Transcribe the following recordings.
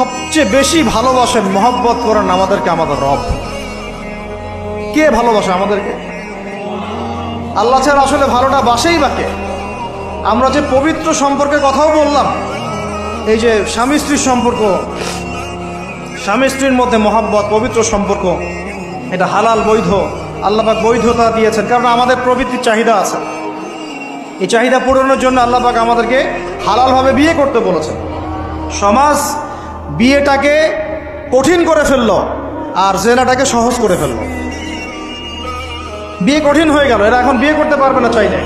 সবচেয়ে বেশি ভালোবাসেন, মহব্বত করেন আমাদেরকে আমাদের রব। কে ভালোবাসে আমাদেরকে? আল্লাহ ছাড়া আসলে ভালোটা বাসেই বাকে। আমরা যে পবিত্র সম্পর্কের কথাও বললাম, এই যে স্বামী স্ত্রীর সম্পর্ক, স্বামী স্ত্রীর মধ্যে মহব্বত, পবিত্র সম্পর্ক, এটা হালাল, বৈধ। আল্লাহ পাক বৈধতা দিয়েছেন, কারণ আমাদের প্রবৃত্তির চাহিদা আছে। এই চাহিদা পূরণের জন্য আল্লাহ পাক আমাদেরকে হালালভাবে বিয়ে করতে বলেছেন। সমাজ বিয়েটাকে কঠিন করে ফেলল আর জেনাটাকে সহজ করে ফেলল। বিয়ে কঠিন হয়ে গেল, এরা এখন বিয়ে করতে পারবে না চাইলে।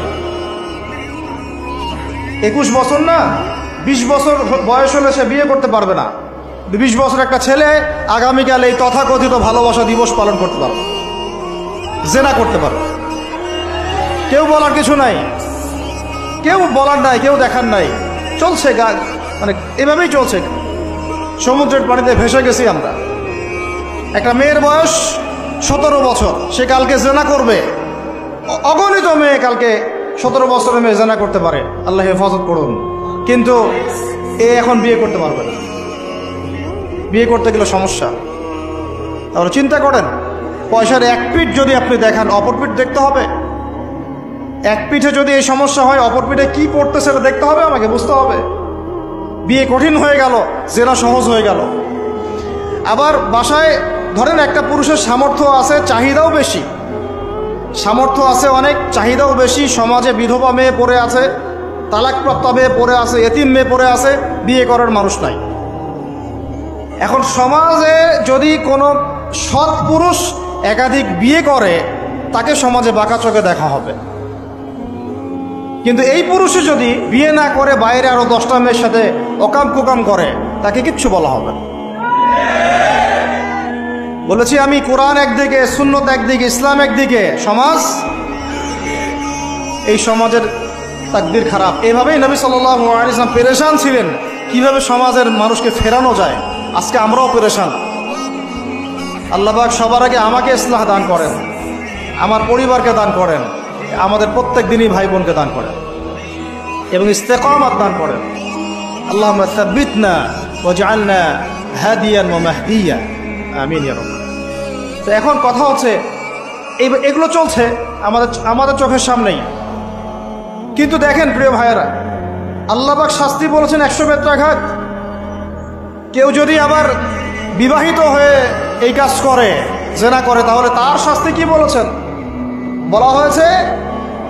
21 বছর না 20 বছর বয়স হলে সে বিয়ে করতে পারবে না। 20 বছর একটা ছেলে আগামীকাল এই তথাকথিত ভালোবাসা দিবস পালন করতে পারবে, জেনা করতে পারবে। কেউ বলার কিছু নাই, কেউ বলার নাই, কেউ দেখার নাই, চলছে মানে এভাবেই চলছে। সমুদ্রের পানিতে ভেসে গেছি আমরা। একটা মেয়ের বয়স 17 বছর, সে কালকে জেনা করবে। অগণিত মেয়ে কালকে 17 বছরের মেয়ে জেনা করতে পারে, আল্লাহ হেফাজত করুন। কিন্তু এ এখন বিয়ে করতে পারবে না। বিয়ে করতে গেলে সমস্যা। তাহলে চিন্তা করেন, পয়সার এক পিঠ যদি আপনি দেখান, অপর পিঠ দেখতে হবে। এক পিঠে যদি এই সমস্যা হয়, অপর পিঠে কি পড়তে সেটা দেখতে হবে, আমাকে বুঝতে হবে। বিয়ে কঠিন হয়ে গেল, জেনা সহজ হয়ে গেল। আবার বাসায় ধরেন একটা পুরুষের সামর্থ্য আছে, চাহিদাও বেশি, সামর্থ্য আছে অনেক, চাহিদাও বেশি। সমাজে বিধবা মেয়ে পড়ে আছে, তালাকপ্রাপ্ত মেয়ে পড়ে আছে, এতিম মেয়ে পড়ে আছে, বিয়ে করার মানুষ নাই। এখন সমাজে যদি কোনো সৎ পুরুষ একাধিক বিয়ে করে, তাকে সমাজে বাঁকা চোখে দেখা হবে। কিন্তু এই পুরুষে যদি বিয়ে না করে বাইরে আরো 10টা মেয়ের সাথে অকাম কুকাম করে, তাকে কিচ্ছু বলা হবে না। বলেছি আমি, কোরআন একদিকে, সুন্নত একদিকে, ইসলাম একদিকে, সমাজ, এই সমাজের তাকদীর খারাপ। এভাবেই নবী সাল্লাল্লাহু আলাইহি ওয়াসাল্লাম পেরেশান ছিলেন কিভাবে সমাজের মানুষকে ফেরানো যায়। আজকে আমরাও পেরেশান। আল্লাহ পাক সবার আগে আমাকে ইসলাহ দান করেন, আমার পরিবারকে দান করেন, আমাদের প্রত্যেক দিনই ভাই বোনকে দান করেন এবং ইস্তেকামাত দান করেন। আল্লাহুম্মা সাব্বিতনা ওয়াজআলনা হাদিয়ান ওয়া মাহদিয়া, আমিন ইয়া রাব্বাল। তো এখন কথা হচ্ছে, এগুলো চলছে আমাদের চোখের সামনেই। কিন্তু দেখেন প্রিয় ভাইয়েরা, আল্লাহ পাক শাস্তি বলেছেন 100 বেত্রাঘাত। কেউ যদি আবার বিবাহিত হয়ে এই কাজ করে, জেনা করে, তাহলে তার শাস্তি কি বলেছেন? বলা হয়েছে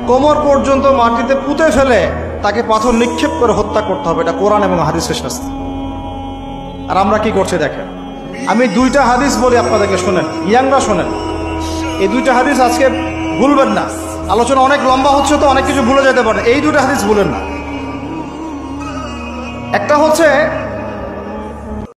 কোমর পর্যন্ত মাটিতে পুঁতে ফেলে তাকে পাথর নিক্ষেপ করে হত্যা করতে হবে। এটা কোরআন এবং হাদিসের শাস্তি। আর আমরা কি করছি দেখেন। আমি 2টা হাদিস বলি আপনাদেরকে, শোনেন, ইয়াংরা শোনেন। এই 2টা হাদিস আজকে ভুলবেন না। আলোচনা অনেক লম্বা হচ্ছে তো অনেক কিছু ভুলে যেতে পারে, এই 2টা হাদিস ভুলেন না। একটা হচ্ছে